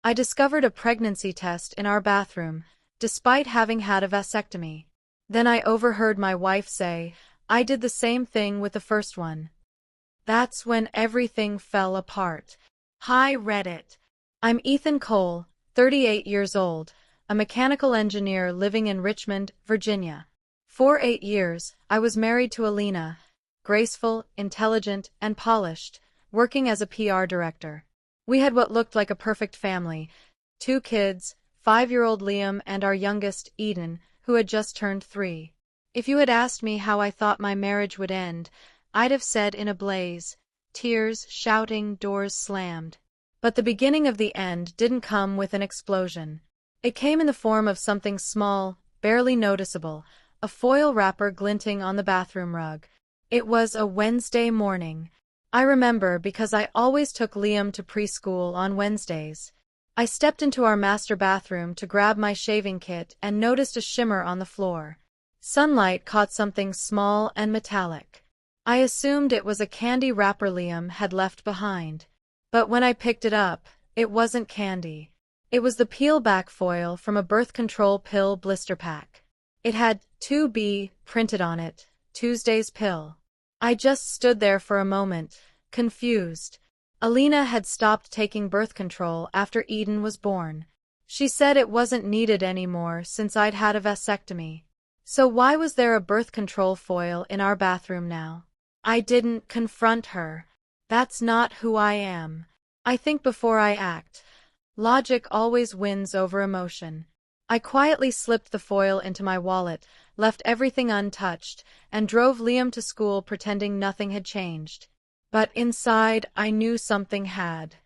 I discovered a pregnancy test in our bathroom, despite having had a vasectomy. Then I overheard my wife say, "I did the same thing with the first one." That's when everything fell apart. Hi Reddit. I'm Ethan Cole, 38 years old, a mechanical engineer living in Richmond, Virginia. For 8 years, I was married to Alina, graceful, intelligent, and polished, working as a PR director. We had what looked like a perfect family: 2 kids, 5-year-old Liam and our youngest, Eden, who had just turned 3. If you had asked me how I thought my marriage would end, I'd have said in a blaze, tears, shouting, doors slammed. But the beginning of the end didn't come with an explosion. It came in the form of something small, barely noticeable, a foil wrapper glinting on the bathroom rug. It was a Wednesday morning. I remember because I always took Liam to preschool on Wednesdays. I stepped into our master bathroom to grab my shaving kit and noticed a shimmer on the floor. Sunlight caught something small and metallic. I assumed it was a candy wrapper Liam had left behind. But when I picked it up, it wasn't candy. It was the peel-back foil from a birth control pill blister pack. It had 2B printed on it, Tuesday's pill. I just stood there for a moment, confused. Alina had stopped taking birth control after Eden was born. She said it wasn't needed anymore since I'd had a vasectomy. So why was there a birth control foil in our bathroom now? I didn't confront her. That's not who I am. I think before I act. Logic always wins over emotion. I quietly slipped the foil into my wallet, left everything untouched, and drove Liam to school pretending nothing had changed. But inside, I knew something had.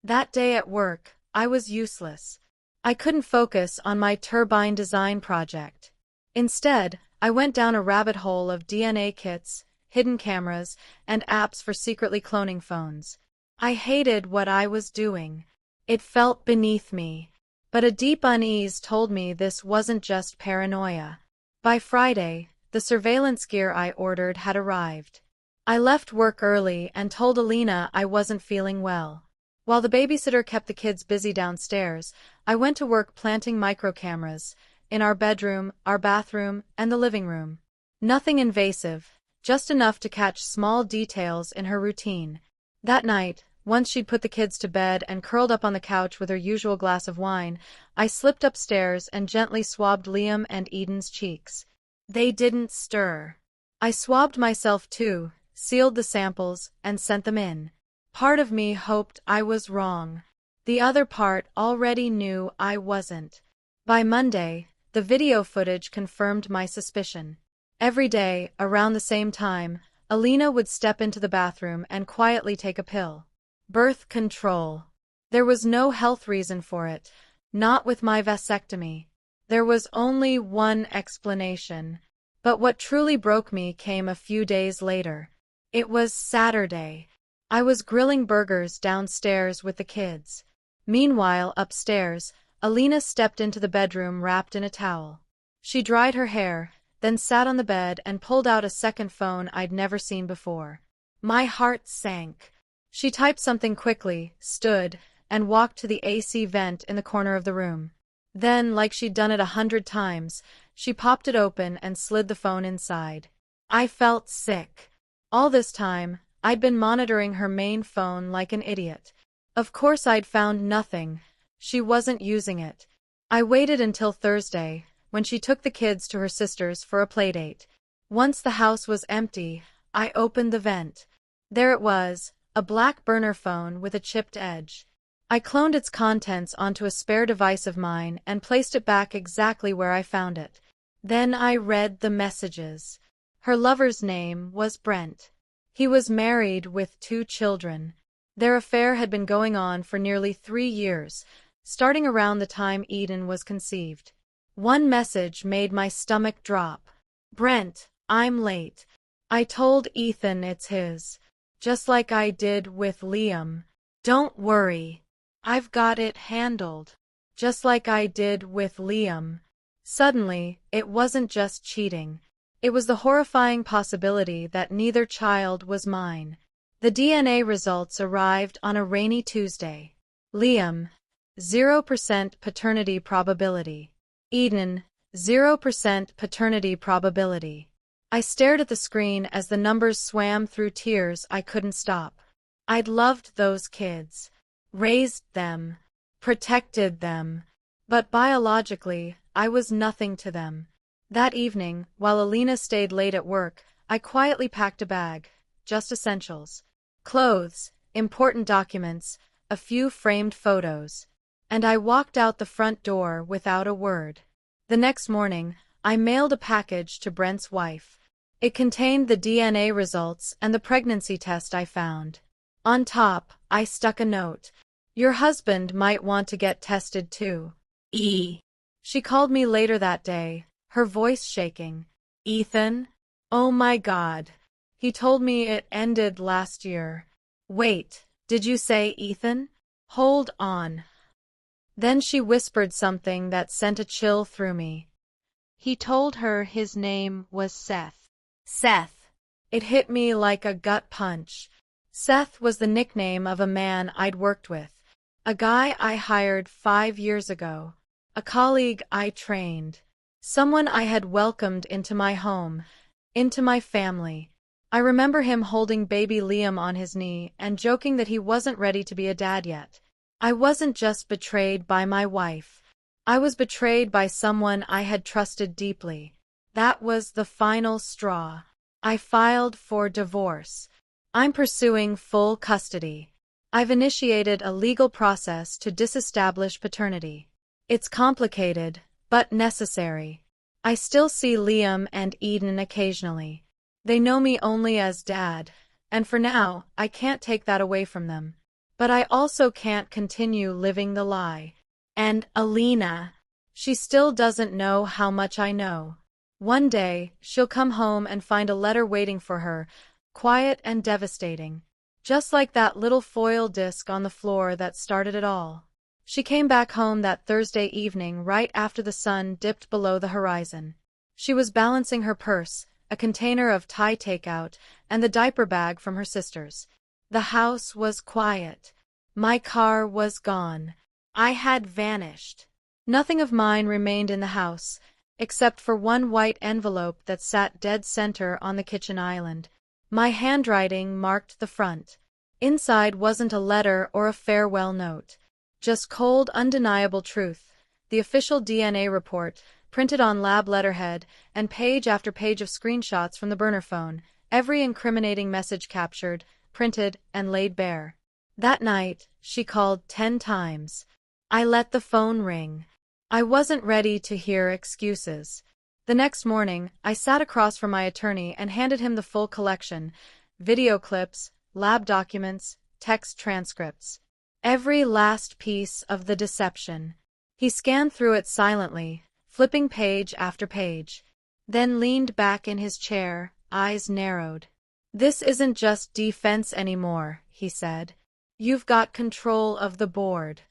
That day at work, I was useless. I couldn't focus on my turbine design project. Instead, I went down a rabbit hole of DNA kits, hidden cameras, and apps for secretly cloning phones. I hated what I was doing. It felt beneath me. But a deep unease told me this wasn't just paranoia. By Friday, the surveillance gear I ordered had arrived. I left work early and told Alina I wasn't feeling well. While the babysitter kept the kids busy downstairs, I went to work planting microcameras in our bedroom, our bathroom, and the living room. Nothing invasive, just enough to catch small details in her routine. That night, once she'd put the kids to bed and curled up on the couch with her usual glass of wine, I slipped upstairs and gently swabbed Liam and Eden's cheeks. They didn't stir. I swabbed myself too, sealed the samples, and sent them in. Part of me hoped I was wrong. The other part already knew I wasn't. By Monday, the video footage confirmed my suspicion. Every day, around the same time, Alina would step into the bathroom and quietly take a pill. Birth control. There was no health reason for it, not with my vasectomy. There was only one explanation. But what truly broke me came a few days later. It was Saturday. I was grilling burgers downstairs with the kids. Meanwhile, upstairs, Alina stepped into the bedroom wrapped in a towel. She dried her hair, then sat on the bed and pulled out a second phone I'd never seen before. My heart sank. She typed something quickly, stood, and walked to the AC vent in the corner of the room. Then, like she'd done it 100 times, she popped it open and slid the phone inside. I felt sick. All this time, I'd been monitoring her main phone like an idiot. Of course I'd found nothing. She wasn't using it. I waited until Thursday, when she took the kids to her sister's for a playdate. Once the house was empty, I opened the vent. There it was, a black burner phone with a chipped edge. I cloned its contents onto a spare device of mine and placed it back exactly where I found it. Then I read the messages. Her lover's name was Brent. He was married with 2 children. Their affair had been going on for nearly 3 years, starting around the time Eden was conceived. One message made my stomach drop. "Brent, I'm late. I told Ethan it's his. Just like I did with Liam. Don't worry. I've got it handled. Just like I did with Liam." Suddenly, it wasn't just cheating. It was the horrifying possibility that neither child was mine. The DNA results arrived on a rainy Tuesday. Liam, 0% paternity probability. Eden, 0% paternity probability. I stared at the screen as the numbers swam through tears I couldn't stop. I'd loved those kids, raised them, protected them, but biologically, I was nothing to them. That evening, while Alina stayed late at work, I quietly packed a bag, just essentials. Clothes, important documents, a few framed photos. And I walked out the front door without a word. The next morning, I mailed a package to Brent's wife. It contained the DNA results and the pregnancy test I found. On top, I stuck a note. Your husband might want to get tested too. She called me later that day, her voice shaking. Ethan? Oh my God. He told me it ended last year. Wait, did you say Ethan? Hold on. Then she whispered something that sent a chill through me. He told her his name was Seth. Seth. It hit me like a gut punch. Seth was the nickname of a man I'd worked with. A guy I hired 5 years ago. A colleague I trained. Someone I had welcomed into my home, into my family. I remember him holding baby Liam on his knee and joking that he wasn't ready to be a dad yet. I wasn't just betrayed by my wife. I was betrayed by someone I had trusted deeply. That was the final straw. I filed for divorce. I'm pursuing full custody. I've initiated a legal process to disestablish paternity. It's complicated, but necessary. I still see Liam and Eden occasionally. They know me only as Dad, and for now, I can't take that away from them. But I also can't continue living the lie. And Alina, she still doesn't know how much I know. One day, she'll come home and find a letter waiting for her, quiet and devastating. Just like that little foil disc on the floor that started it all. She came back home that Thursday evening right after the sun dipped below the horizon. She was balancing her purse, a container of Thai takeout, and the diaper bag from her sisters. The house was quiet. My car was gone. I had vanished. Nothing of mine remained in the house, except for one white envelope that sat dead center on the kitchen island. My handwriting marked the front. Inside wasn't a letter or a farewell note. Just cold, undeniable truth. The official DNA report, printed on lab letterhead, and page after page of screenshots from the burner phone, every incriminating message captured, printed, and laid bare. That night, she called 10 times. I let the phone ring. I wasn't ready to hear excuses. The next morning, I sat across from my attorney and handed him the full collection, video clips, lab documents, text transcripts. Every last piece of the deception. He scanned through it silently, flipping page after page. Then leaned back in his chair, eyes narrowed. This isn't just defense anymore, he said. You've got control of the board.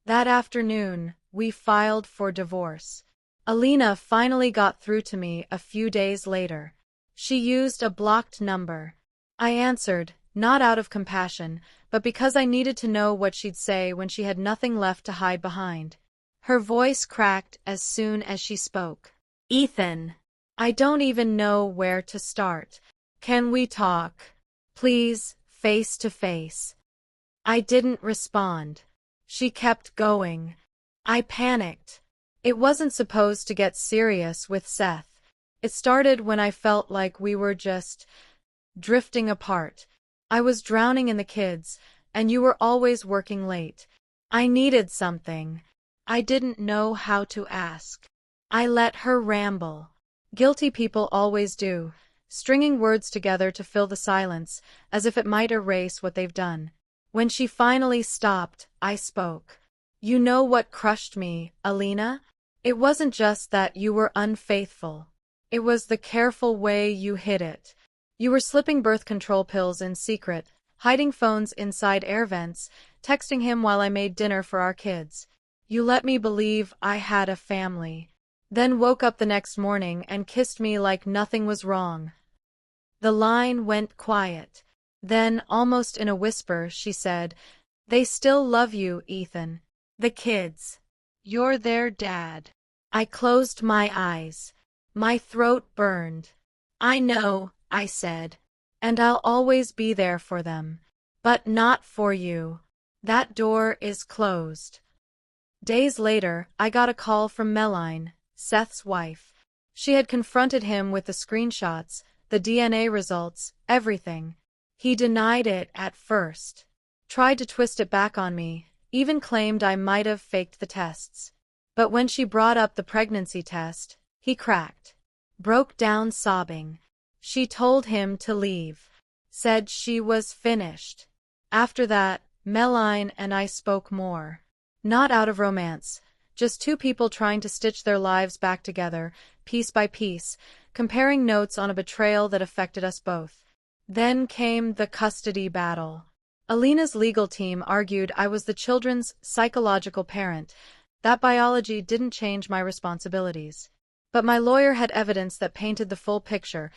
That afternoon, we filed for divorce. Alina finally got through to me a few days later. She used a blocked number. I answered, not out of compassion, but because I needed to know what she'd say when she had nothing left to hide behind. Her voice cracked as soon as she spoke. Ethan, I don't even know where to start. Can we talk? Please, face to face. I didn't respond. She kept going. I panicked. It wasn't supposed to get serious with Seth. It started when I felt like we were just drifting apart. I was drowning in the kids, and you were always working late. I needed something. I didn't know how to ask. I let her ramble. Guilty people always do, stringing words together to fill the silence, as if it might erase what they've done. When she finally stopped, I spoke. You know what crushed me, Alina? It wasn't just that you were unfaithful. It was the careful way you hid it. You were slipping birth control pills in secret, hiding phones inside air vents, texting him while I made dinner for our kids. You let me believe I had a family. Then woke up the next morning and kissed me like nothing was wrong. The line went quiet. Then, almost in a whisper, she said, "They still love you, Ethan. The kids. You're their dad. I closed my eyes. My throat burned. I know, I said. And I'll always be there for them. But not for you. That door is closed. Days later, I got a call from Meline, Seth's wife. She had confronted him with the screenshots, the DNA results, everything. He denied it at first. Tried to twist it back on me, even claimed I might have faked the tests. But when she brought up the pregnancy test, he cracked. Broke down sobbing. She told him to leave. Said she was finished. After that, Meline and I spoke more. Not out of romance, just two people trying to stitch their lives back together, piece by piece, comparing notes on a betrayal that affected us both. Then came the custody battle. Alina's legal team argued I was the children's psychological parent. That biology didn't change my responsibilities. But my lawyer had evidence that painted the full picture: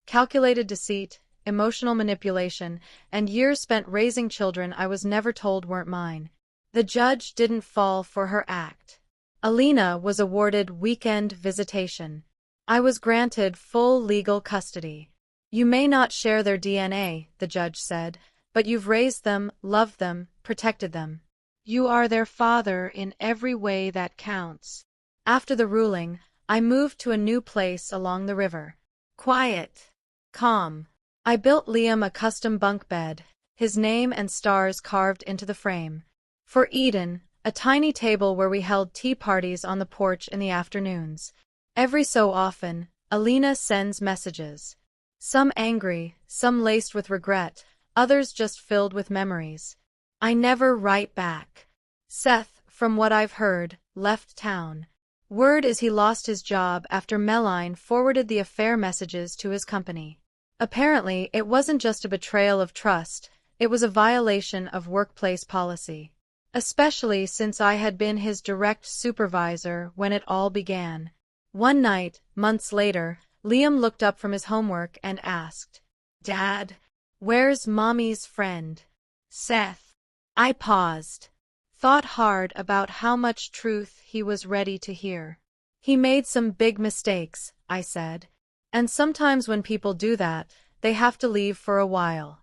calculated deceit, emotional manipulation, and years spent raising children I was never told weren't mine. The judge didn't fall for her act. Alina was awarded weekend visitation. I was granted full legal custody. You may not share their DNA, the judge said, but you've raised them, loved them, protected them. You are their father in every way that counts. After the ruling, I moved to a new place along the river. Quiet. Calm. I built Liam a custom bunk bed, his name and stars carved into the frame. For Eden, a tiny table where we held tea parties on the porch in the afternoons. Every so often, Alina sends messages. Some angry, some laced with regret, others just filled with memories. I never write back. Seth, from what I've heard, left town. Word is he lost his job after Meline forwarded the affair messages to his company. Apparently, it wasn't just a betrayal of trust, it was a violation of workplace policy. Especially since I had been his direct supervisor when it all began. One night, months later, Liam looked up from his homework and asked, "Dad, where's Mommy's friend, Seth?" I paused. Thought hard about how much truth he was ready to hear. He made some big mistakes, I said. And sometimes when people do that, they have to leave for a while.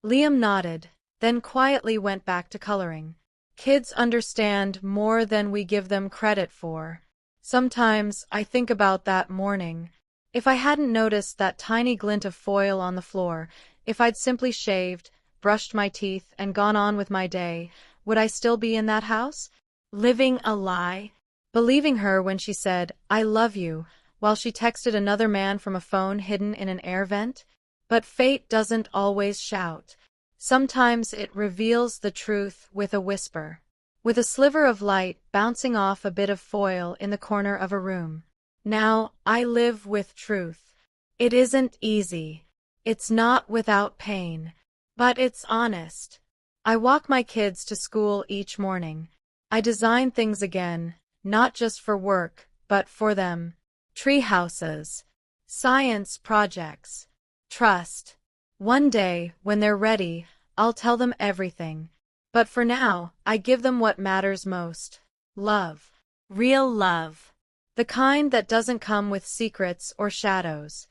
Liam nodded, then quietly went back to coloring. Kids understand more than we give them credit for. Sometimes I think about that morning. If I hadn't noticed that tiny glint of foil on the floor, if I'd simply shaved, brushed my teeth, and gone on with my day, would I still be in that house? Living a lie? Believing her when she said, "I love you," while she texted another man from a phone hidden in an air vent? But fate doesn't always shout. Sometimes it reveals the truth with a whisper. With a sliver of light bouncing off a bit of foil in the corner of a room. Now, I live with truth. It isn't easy. It's not without pain. But it's honest. I walk my kids to school each morning. I design things again, not just for work, but for them. Tree houses. Science projects. Trust. One day, when they're ready, I'll tell them everything. But for now, I give them what matters most. Love. Real love. The kind that doesn't come with secrets or shadows.